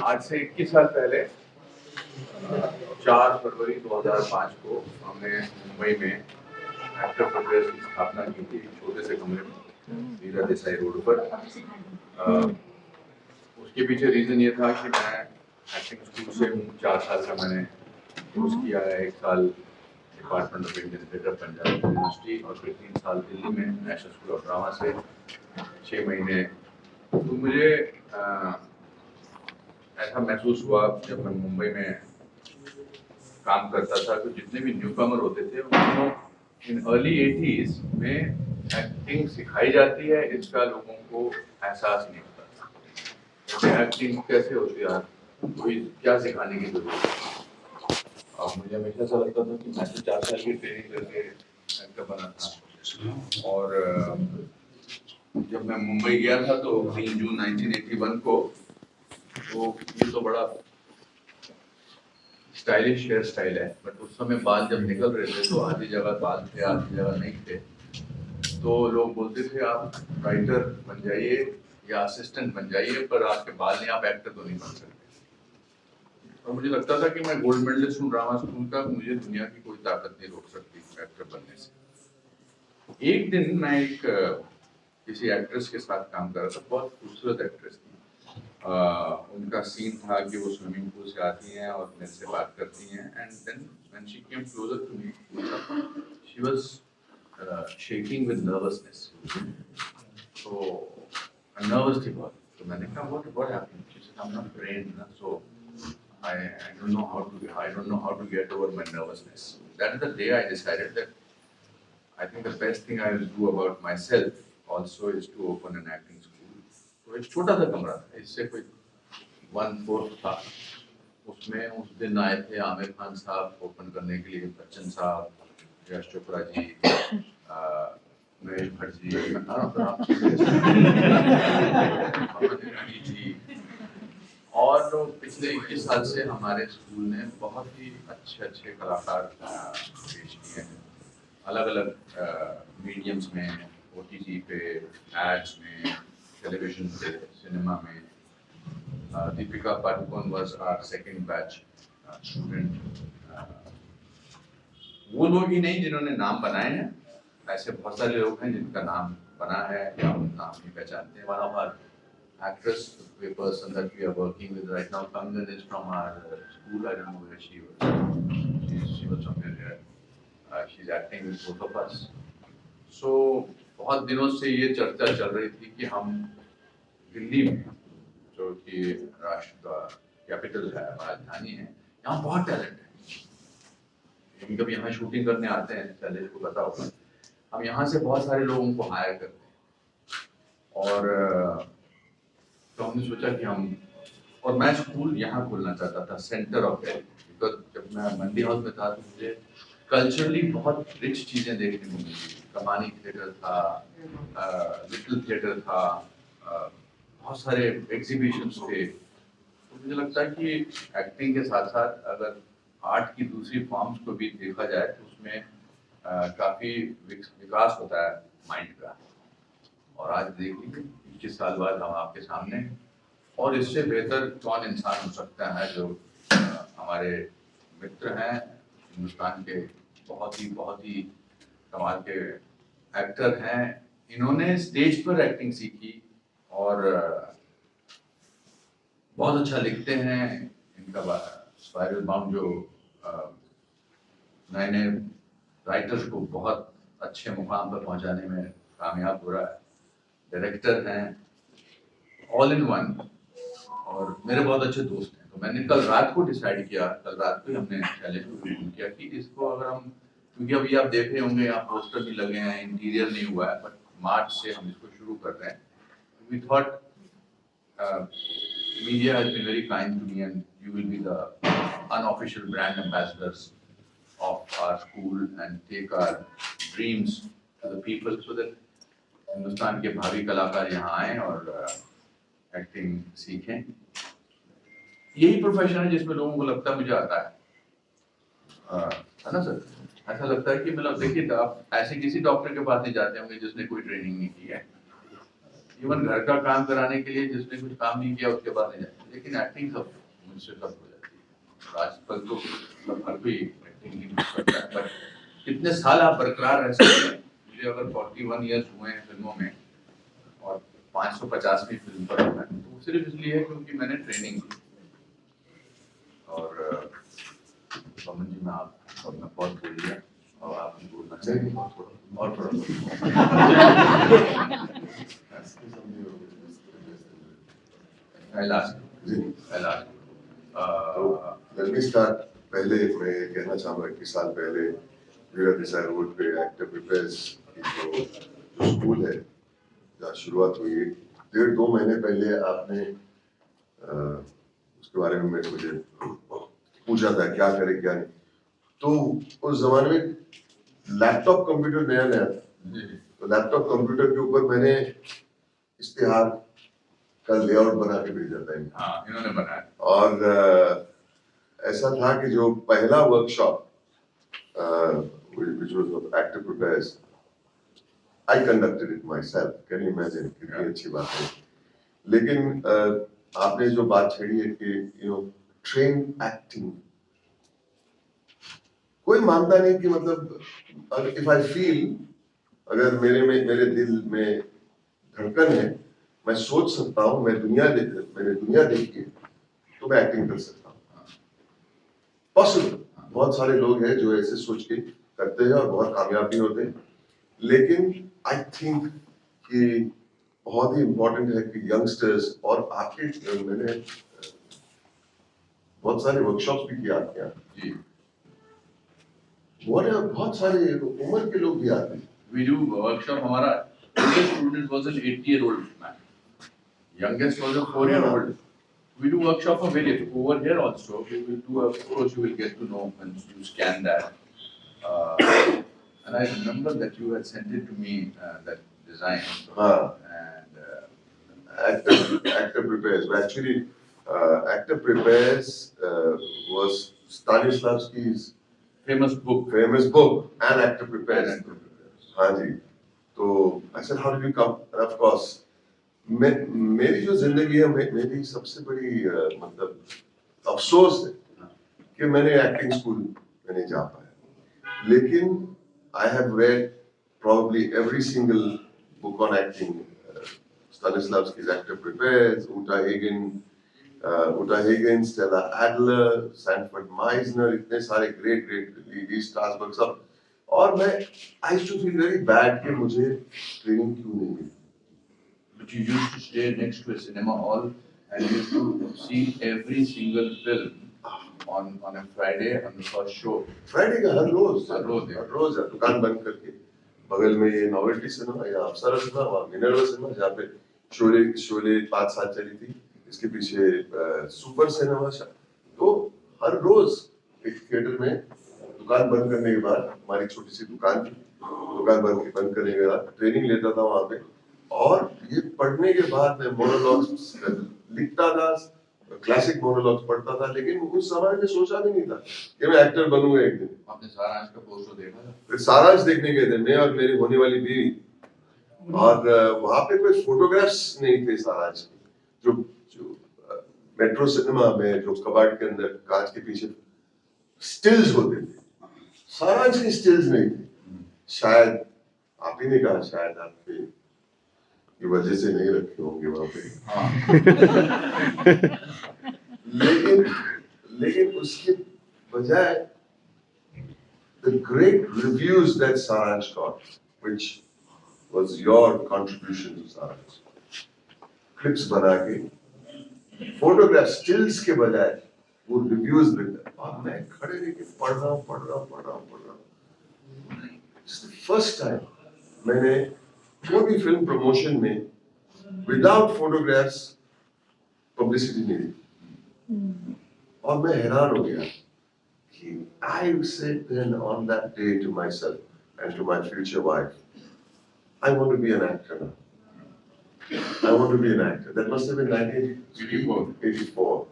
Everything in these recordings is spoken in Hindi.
आज से 21 साल पहले 4 फरवरी 2005 को हमने मुंबई में एक्टर फुटवेयर की स्थापना की थी, छोटे से कमरे में मीरा देसाई रोड पर। उसके पीछे रीज़न ये था कि मैं एक्टिंग स्कूल से हूँ, 4 साल का मैंने कोर्स किया है, 1 साल department of Indian theatre Punjab university और फिर 3 साल दिल्ली में नेशनल स्कूल ऑफ ड्रामा से 6 महीने। तो मुझे ऐसा महसूस हुआ जब मैं मुंबई में काम करता था तो जितने भी न्यू कमर होते थे उनको इन अर्ली 80s में एक्टिंग सिखाई जाती है, इसका लोगों को एहसास नहीं होता था। जैसे एक्टिंग कैसे होती है, कोई क्या सिखाने की जरूरत है। और मुझे हमेशा ऐसा लगता था कि मैं तो 4 साल की ट्रेनिंग करके एक्टर बना था। और जब मैं मुंबई गया था तो 3 जून 1981 को, तो ये तो बड़ा स्टाइलिश हेयर स्टाइल है, बट उस समय बाल जब निकल रहे थे तो आधी जगह बाल थे, आधी जगह नहीं थे। तो लोग बोलते थे आप राइटर बन जाइए या असिस्टेंट बन जाइए, पर आपके बाल नहीं, आप एक्टर तो नहीं बन सकते। और मुझे लगता था कि मैं गोल्ड मेडलिस्ट हूँ ड्रामा स्कूल का, मुझे दुनिया की कोई ताकत नहीं रोक सकती एक्टर बनने से। एक दिन मैं एक किसी एक्ट्रेस के साथ काम कर रहा था, बहुत खूबसूरत एक्ट्रेस थी। उनका सीन था कि वो स्विमिंग पूल से आती हैं और मेरे से बात करती हैं, and then when she came closer to me she was shaking with nervousness. तो नर्वस थी बहुत। तो मैंने कहा what happened? She said I am not trained ना, so I don't know how to get over my nervousness. That is the day I decided that I think the best thing I will do about myself also is to open an acting school. तो एक छोटा सा कमरा था, इससे कोई 1/4 था। उसमें उस दिन आए थे आमिर खान साहब ओपन करने के लिए, बच्चन साहब, यश चोपड़ा जी, महेश भट्ट जी, जी। और पिछले 21 साल से हमारे स्कूल ने बहुत ही अच्छे कलाकार पेश किए हैं, अलग अलग मीडियम्स में, OTT पे, एड्स में, टेलीविजन पे, सिनेमा में। Deepika Padukone was our second batch student. वो लोग ही नहीं जिन्होंने नाम बनाए हैं, ऐसे बहुत सारे लोग हैं जिनका नाम बना है या हम नाम नहीं पहचानते हैं। One of our actress, the person that we are working with right now, Kangan, is from our school. I don't know where she was. She was somewhere here. She's acting with both of us. So बहुत दिनों से ये चर्चा चल रही थी कि हम दिल्ली में, जो कि राष्ट्र का कैपिटल है, राजधानी है, यहाँ बहुत टैलेंट है। कभी यहाँ शूटिंग करने आते हैं, शैलेश को पता होगा, हम यहाँ से बहुत सारे लोगों को हायर करते हैं। और तो हमने सोचा कि हम, और मैं स्कूल यहाँ खोलना चाहता था, सेंटर ऑफ दिल्ली, बिकॉज जब मैं मंडी हाउस में था तो मुझे कल्चरली बहुत रिच चीज़ें देखने को मिली। कमानी थिएटर था, लिटिल थिएटर था, बहुत सारे एग्जीबिशंस थे। तो मुझे लगता है कि एक्टिंग के साथ साथ अगर आर्ट की दूसरी फॉर्म्स को भी देखा जाए तो उसमें काफ़ी विकास होता है माइंड का। और आज देख लीजिए 21 साल बाद हम आपके सामने, और इससे बेहतर कौन इंसान हो सकता है जो हमारे मित्र हैं, हिंदुस्तान के बहुत ही कमाल के एक्टर हैं। इन्होंने स्टेज पर एक्टिंग सीखी और बहुत अच्छा लिखते हैं। इनका स्पाइरल बाउंड जो नए राइटर्स को बहुत अच्छे मुकाम पर पहुंचाने में कामयाब हो रहा है। डायरेक्टर हैं, ऑल इन वन, और मेरे बहुत अच्छे दोस्त हैं। तो मैंने कल रात को डिसाइड किया, कल रात को ही हमने चैलेंज को फोन किया कि इसको अगर हम, क्योंकि अभी आप देख रहे होंगे यहाँ पोस्टर नहीं लगे हैं, इंटीरियर नहीं हुआ है, बट मार्च से हम इसको शुरू कर रहे हैं। We thought media has been very kind to me and you will be the unofficial brand ambassadors of our school and take our dreams to the people so that Hindustan के भावी कलाकार यहाँ आए और एक्टिंग सीखें। यही प्रोफेशन है जिसमें लोगों को लगता है मुझे आता है ना सर? ऐसा लगता है कि मतलब देखिए, आप ऐसे किसी डॉक्टर के पास नहीं जाते होंगे जिसने कोई ट्रेनिंग नहीं की है। इवन घर का काम कराने के लिए जिसने कुछ काम नहीं किया उसके बाद नहीं जाते, लेकिन एक्टिंग सब मुझसे सब हो जाती है। आजकल तो मतलब हर कोई एक्टिंग ही करता है, पर कितने साल आप बरकरार रह सकते हैं? मुझे अगर 41 ईयर्स हुए हैं फिल्मों में और 550वीं फिल्म पर हूँ मैं, तो सिर्फ इसलिए है क्योंकि मैंने ट्रेनिंग की। और पवन जी, मैं बहुत बोल दिया और आप बोलना चाहिए और थोड़ा Let me start. पहले मैं ये कहना चाहूँगा कि साल पहले विवेक देसाई रोड पे एक्टर प्रिपेयर्स की जो स्कूल है जहाँ शुरुआत हुई, 1.5-2 महीने पहले आपने उसके बारे में मुझे पूछा था क्या करे क्या नहीं। तो उस जमाने में लैपटॉप कंप्यूटर नया नया था, तो लैपटॉप कंप्यूटर के ऊपर मैंने इश्तिहार का लेआउट बना के भेजा था इन्होंने बनाया। और ऐसा था कि जो पहला workshop which was of actor prepares, I conducted it myself. Can you imagine? कितनी अच्छी बात है। लेकिन आपने जो बात छेड़ी है कि train acting, कोई मानता नहीं कि मतलब if I feel, अगर मेरे दिल में धड़कन है, मैं सोच सकता हूँ, मैंने दुनिया देखी है, तो मैं एक्टिंग कर सकता हूँ। पॉसिबल, बहुत सारे लोग हैं जो ऐसे सोच के करते हैं और बहुत कामयाब भी होते हैं, लेकिन आई थिंक कि बहुत ही इम्पोर्टेंट है कि यंगस्टर्स और आपके, मैंने बहुत सारे वर्कशॉप्स भी किया आपके यहाँ, बहुत सारे उम्र के लोग भी आते हैं। We do workshop. हमारा oldest student was an 8-year-old man. Youngest was a 4-year-old. We do workshop for various. Over here also, we will do of course you will get to know when you scan that. And I remember that you had sent it to me, that design. And Actor Prepares. Actually, Actor Prepares was Stanislavski's famous book and Actor Prepares. हाँ जी, तो I said how did you come? And of course, मेरी जो जिंदगी है, मेरी सबसे बड़ी मतलब अफसोस है कि मैंने एक्टिंग स्कूल में नहीं जा पाया, लेकिन I have read probably every single book on acting. Stanislavski's Actor Prepares, Uta Hagen, Stella Adler, Sanford Meisner, इतने सारे great Lee Strasberg सब, और मैं I used to feel very bad कि मुझे ट्रेनिंग क्यों नहीं मिली। But you used to stay next to a cinema hall and used to see every single film on a Friday on the first show. Friday का हर रोज दुकान बंद करके बगल में ये नोवेल्टी सिनेमा या अप्सरा सिनेमा, वहाँ मिनर्वा सिनेमा जहाँ पे शोले 5 साल चली थी, इसके पीछे सुपर सिनेमा, तो हर रोज एक थिएटर में दुकान बंद करने के बाद, हमारी छोटी सी दुकान थी, दुकान बंद करने के बाद ट्रेनिंग लेता था वहाँ पे, और ये पढ़ने के बाद मैं मोनोलॉग्स लिखता था, क्लासिक मोनोलॉग्स पढ़ता था, लेकिन उस समय में सोचा भी नहीं था कि मैं एक्टर बनूंगा एक दिन। आपने सारांश का पोस्टर देखा? फिर सारांश देखने गए थे मैं और मेरी होने वाली बीवी, और वहां पे कोई फोटोग्राफ्स नहीं थे सारांश की, जो मेट्रो सिनेमा में जो कबाड़ के अंदर कांच के पीछे स्टिल्स होते थे, सारांश की स्टिल्स नहीं थी। शायद आप ही ने कहा, शायद आपके की वजह से नहीं रखे होंगे वहां पे। लेकिन उसके बजाय the great reviews that Saransh got, which was your contribution to Saransh, clips बना के, फोटोग्राफ स्टिल्स के बजाय वो रिव्यूज लिखता, और मैं खड़े रह के पढ़ रहा हूँ। It's the first time मैंने कोई भी फिल्म प्रमोशन में विदाउट फोटोग्राफ्स पब्लिसिटी नहीं दी, और मैं हैरान हो गया कि I said then on that day to myself and to my future wife, I want to be an actor now. I want to be an actor. That must have been 1984.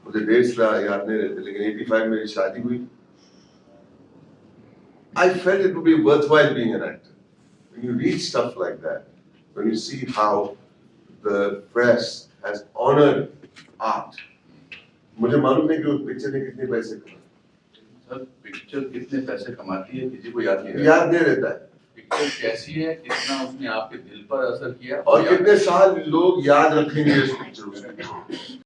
मुझे डेट्स याद नहीं रहते, लेकिन 85 में मेरी शादी हुई। I felt it would be worthwhile being an actor. When you read stuff like that, when you see how the press has honored art. मुझे मालूम नहीं कि उस पिक्चर ने कितने पैसे कमाए। सर पिक्चर कितने पैसे कमाती है किसी को याद नहीं रहता। याद नहीं रहता है। पिक्चर कैसी है, कितना उसने आपके दिल पर असर किया और कितने साल लोग याद रखेंगे इस पिक्चर को।